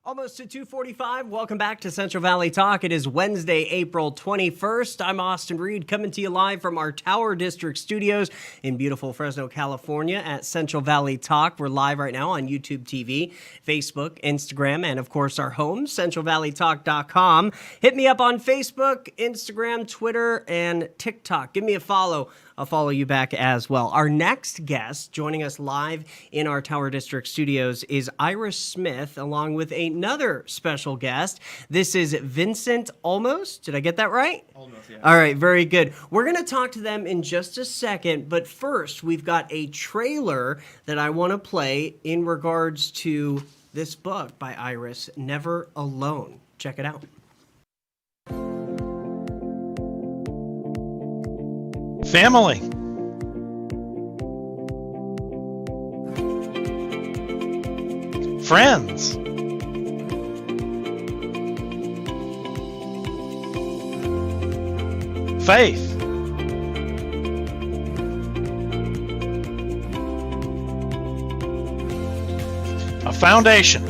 Almost to 2:45. Welcome back to Central Valley Talk. It is Wednesday, April 21st. I'm Austin Reed, coming to you live from our Tower District studios in beautiful Fresno, California at Central Valley Talk. We're live right now on YouTube TV, Facebook, Instagram, and of course our home, CentralValleyTalk.com. Hit me up on Facebook, Instagram, Twitter, and TikTok. Give me a follow. I'll follow you back as well. Our next guest joining us live in our Tower District studios is Iris Smith, along with another special guest. This is Vincent Olmos. Did I get that right? Olmos, yeah. All right, very good. We're going to talk to them in just a second, but first we've got a trailer that I want to play in regards to this book by Iris, Never Alone. Check it out. Family. Friends. Faith. A foundation.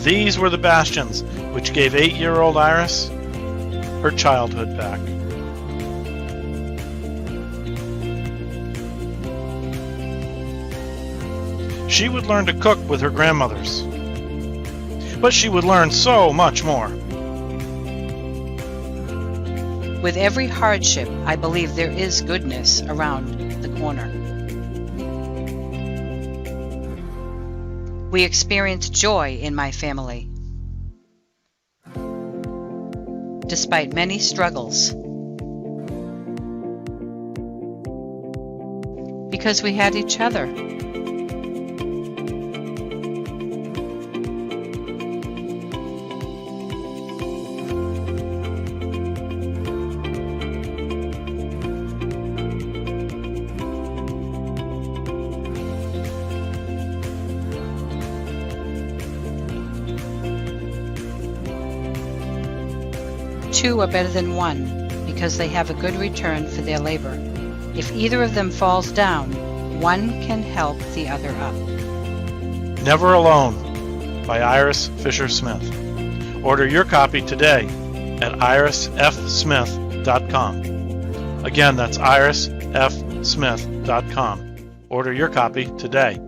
These were the bastions which gave 8-year-old Iris her childhood back. She would learn to cook with her grandmothers, but she would learn so much more. With every hardship, I believe there is goodness around the corner. We experience joy in my family, despite many struggles, because we had each other. Two are better than one because they have a good return for their labor. If either of them falls down, one can help the other up. Never Alone by Iris Fisher Smith. Order your copy today at irisfsmith.com. Again, that's irisfsmith.com. Order your copy today.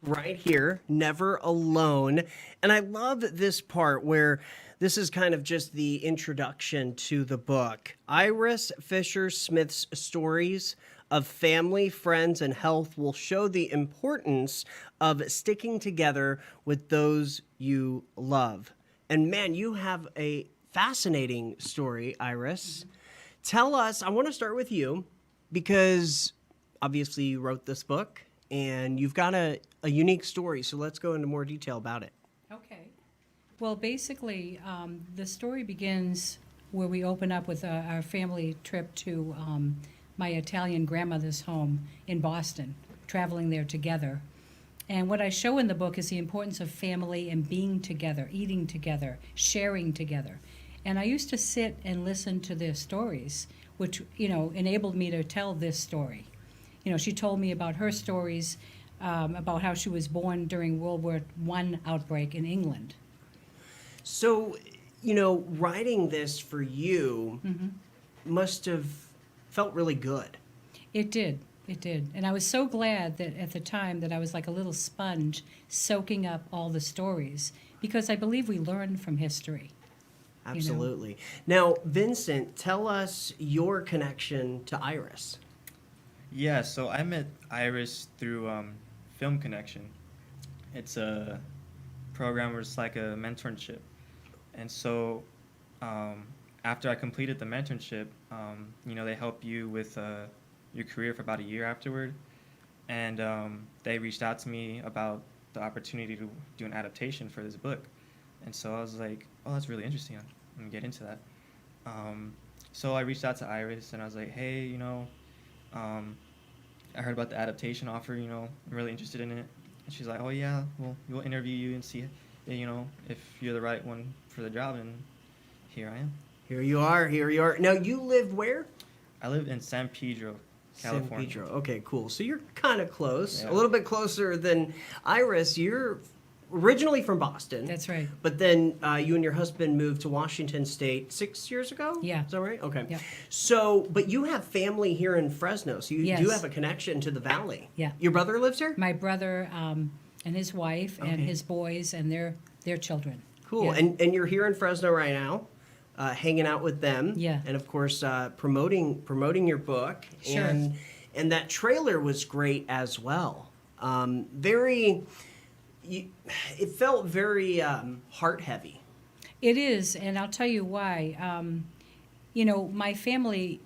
Right here, Never Alone. And I love this part where this is kind of just the introduction to the book. Iris Fisher Smith's stories of family, friends, and health will show the importance of sticking together with those you love. And man, you have a fascinating story, Iris. Tell us, I want to start with you because obviously you wrote this book and you've got a unique story. So let's go into more detail about it. Okay. Well, basically, the story begins where we open up with our family trip to my Italian grandmother's home in Boston, traveling there together. And what I show in the book is the importance of family and being together, eating together, sharing together. And I used to sit and listen to their stories, which, enabled me to tell this story. She told me about her stories, about how she was born during World War I outbreak in England. So, writing this for you must have felt really good. It did. It did. And I was so glad that at the time that I was like a little sponge soaking up all the stories, because I believe we learn from history. Absolutely. Now, Vincent, tell us your connection to Iris. Yeah, so I met Iris through Film Connection. It's a program where it's like a mentorship. And so after I completed the mentorship, they help you with your career for about a year afterward. And they reached out to me about the opportunity to do an adaptation for this book. And so I was like, oh, that's really interesting. I'm going to get into that. So I reached out to Iris and I was like, hey, I heard about the adaptation offer, I'm really interested in it. And she's like, oh yeah, well, we'll interview you and see, if you're the right one for the job. And here I am. Here you are. Now, you live where? I live in San Pedro, San California. Pedro. Okay, cool. So you're kind of close, Yeah. a little bit closer than Iris. You're originally from Boston. That's right. But then you and your husband moved to Washington State 6 years ago? Yeah. Is that right? Okay. Yeah. So, but you have family here in Fresno, so you do Yes. have a connection to the valley. Yeah. Your brother lives here? My brother and his wife and Okay. his boys and their children. Cool. Yeah. And you're here in Fresno right now, hanging out with them. Yeah. And of course, promoting your book. Sure. And that trailer was great as well. It felt very heart heavy. It is, and I'll tell you why. My family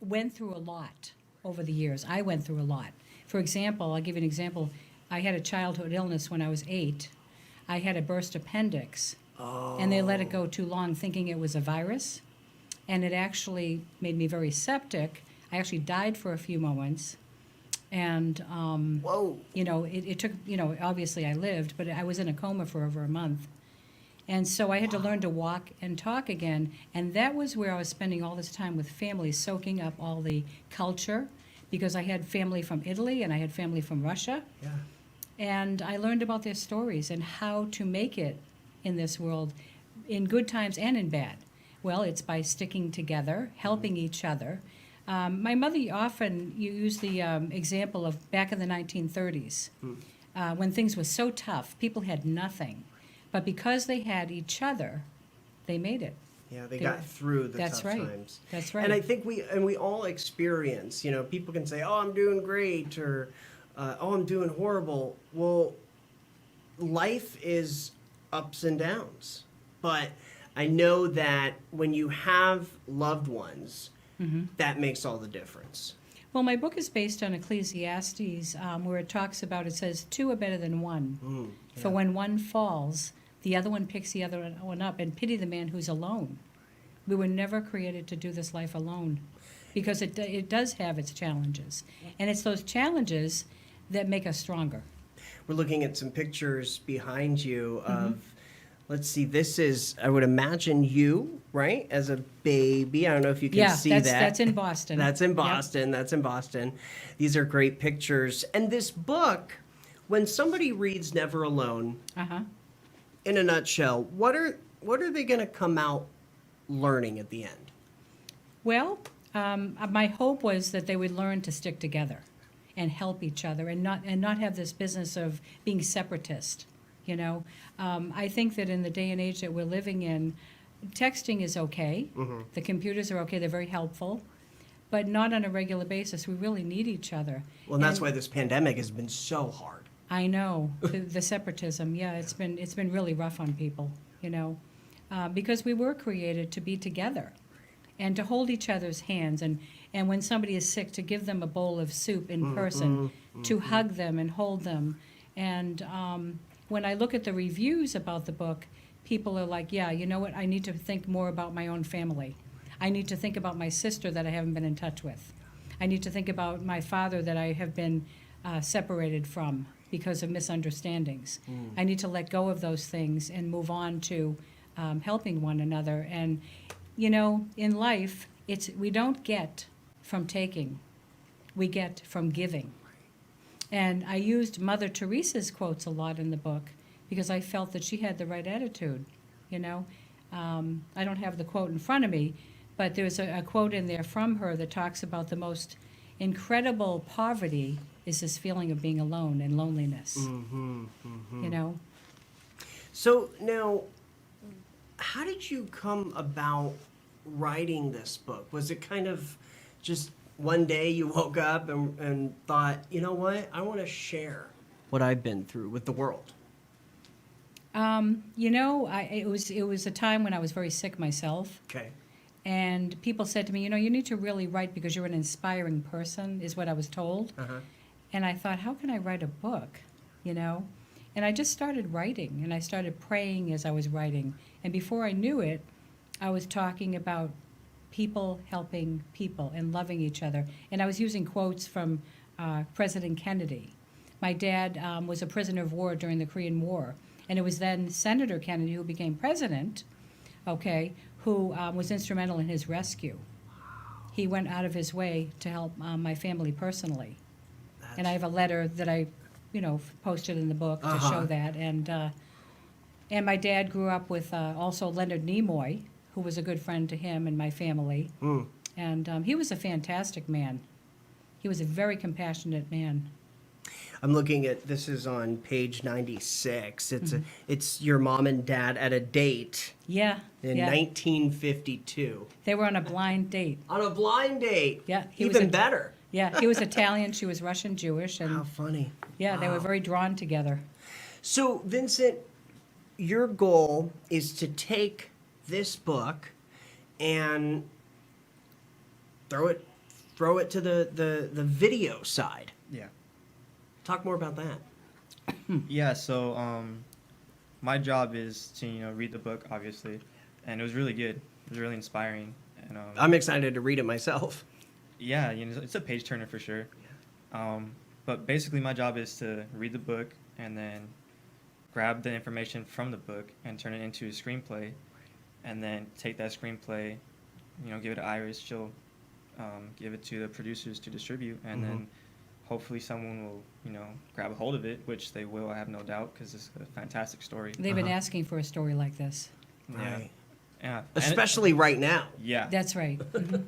went through a lot over the years. I went through a lot. For example, I'll give you an example. I had a childhood illness when I was 8. I had a burst appendix, and they let it go too long thinking it was a virus, and it actually made me very septic. I actually died for a few moments, and Whoa. it took, obviously I lived, but I was in a coma for over a month. And so I had to learn to walk and talk again. And that was where I was spending all this time with family, soaking up all the culture, because I had family from Italy and I had family from Russia. Yeah. And I learned about their stories and how to make it in this world, in good times and in bad. Well, it's by sticking together, helping each other. My mother often used the example of back in the 1930s, when things were so tough, people had nothing. But because they had each other, they made it. Yeah, they got through the That's tough right. times. That's right. And I think we all experience, people can say, "Oh, I'm doing great," or "Oh, I'm doing horrible." Well, life is ups and downs. But I know that when you have loved ones, that makes all the difference. Well, my book is based on Ecclesiastes, where it talks about, it says, 2 are better than 1. For when one falls, the other one picks the other one up, and pity the man who's alone. We were never created to do this life alone, because it does have its challenges. And it's those challenges that make us stronger. We're looking at some pictures behind you of, let's see, this is, I would imagine you, right, as a baby. I don't know if you can see that. That's in Boston. That's in Yep. Boston. That's in Boston. These are great pictures. And this book, when somebody reads Never Alone, Uh-huh. in a nutshell, what are they going to come out learning at the end? Well, my hope was that they would learn to stick together and help each other and not have this business of being separatist. I think that in the day and age that we're living in, texting is okay. The computers are okay. They're very helpful, but not on a regular basis. We really need each other. Well, and that's And why this pandemic has been so hard. I know the separatism. Yeah, it's been really rough on people. Because we were created to be together and to hold each other's hands, and when somebody is sick, to give them a bowl of soup in person, to hug them and hold them. And when I look at the reviews about the book, people are like, yeah, you know what, I need to think more about my own family. I need to think about my sister that I haven't been in touch with. I need to think about my father that I have been separated from because of misunderstandings. I need to let go of those things and move on to helping one another. And, in life, we don't get from taking, we get from giving. And I used Mother Teresa's quotes a lot in the book because I felt that she had the right attitude, I don't have the quote in front of me, but there's a quote in there from her that talks about the most incredible poverty is this feeling of being alone and loneliness, So now, how did you come about writing this book? Was it kind of just one day you woke up and thought, you know what, I want to share what I've been through with the world? It was a time when I was very sick myself, Okay. and people said to me, you need to really write because you're an inspiring person, is what I was told. Uh-huh. And I thought, how can I write a book, And I just started writing, and I started praying as I was writing. And before I knew it, I was talking about people helping people and loving each other. And I was using quotes from President Kennedy. My dad was a prisoner of war during the Korean War. And it was then Senator Kennedy, who became president, who was instrumental in his rescue. he went out of his way to help my family personally. And I have a letter that I, posted in the book to show that. And my dad grew up with also Leonard Nimoy, who was a good friend to him and my family. And he was a fantastic man. He was a very compassionate man. I'm looking at, this is on page 96. It's your mom and dad at a date Yeah. in 1952. They were on a blind date. On a blind date. Yeah, Even better. Yeah, he was Italian, she was Russian Jewish, How and funny. yeah, they were very drawn together. So, Vincent, your goal is to take this book and throw it to the video side. Yeah. Talk more about that. Yeah, so my job is to read the book, obviously, and it was really good. It was really inspiring, and I'm excited to read it myself. yeah, it's a page turner for sure. But basically, my job is to read the book and then grab the information from the book and turn it into a screenplay, and then take that screenplay, give it to Iris. She'll give it to the producers to distribute, and then hopefully someone will, grab a hold of it, which they will, I have no doubt, because it's a fantastic story. They've been asking for a story like this. Right. Yeah. Especially right now. Yeah. That's right. Mhm.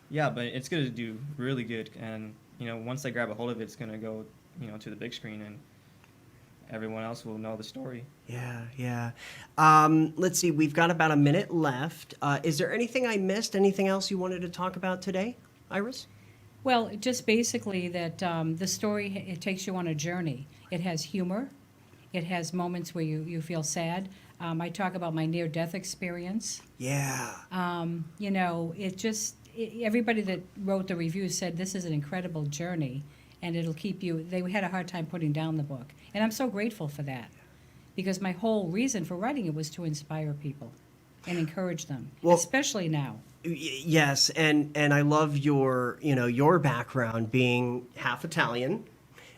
Yeah, but it's going to do really good. And, once they grab a hold of it, it's going to go, to the big screen, and everyone else will know the story. Yeah. Let's see, we've got about a minute left. Is there anything I missed? Anything else you wanted to talk about today, Iris? Well, just basically that the story, it takes you on a journey. It has humor. It has moments where you feel sad. I talk about my near-death experience. Yeah. Everybody that wrote the review said this is an incredible journey, and it'll keep you, they had a hard time putting down the book. And I'm so grateful for that, because my whole reason for writing it was to inspire people and encourage them, Well, especially now. Yes, and I love your background being half Italian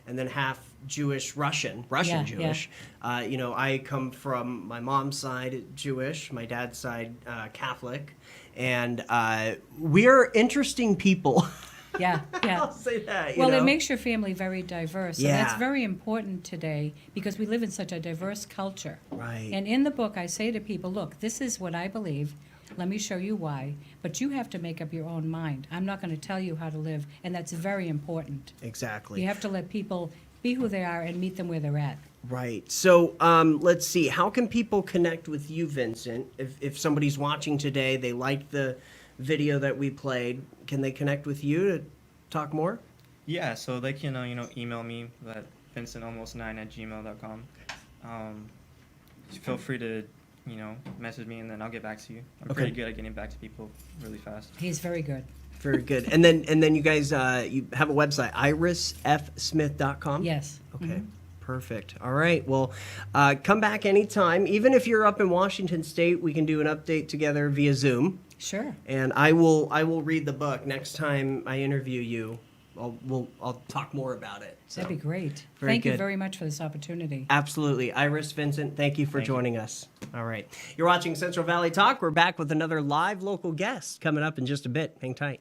and then half Jewish Russian Yeah, Jewish. I come from my mom's side Jewish, my dad's side Catholic, and we're interesting people. Yeah. I'll say that. Well, it makes your family very diverse. Yeah. And that's very important today because we live in such a diverse culture. Right. And in the book, I say to people, look, this is what I believe. Let me show you why. But you have to make up your own mind. I'm not going to tell you how to live. And that's very important. Exactly. You have to let people be who they are and meet them where they're at. Right. So let's see. How can people connect with you, Vincent? If somebody's watching today, they like the video that we played, can they connect with you to talk more? Yeah, so they can, email me at vincentolmos9@gmail.com. Feel free to, message me, and then I'll get back to you. I'm pretty good at getting back to people really fast. He's very good. Very good. And then you guys, you have a website, irisfsmith.com? Yes. Okay. Perfect. All right. Well, come back anytime. Even if you're up in Washington State, we can do an update together via Zoom. Sure. And I will read the book next time I interview you. I'll talk more about it. So, That'd be great. very Thank you good. very much for this opportunity. Absolutely. Iris, Vincent, thank you for Thank you. joining us. All right. You're watching Central Valley Talk. We're back with another live local guest coming up in just a bit. Hang tight.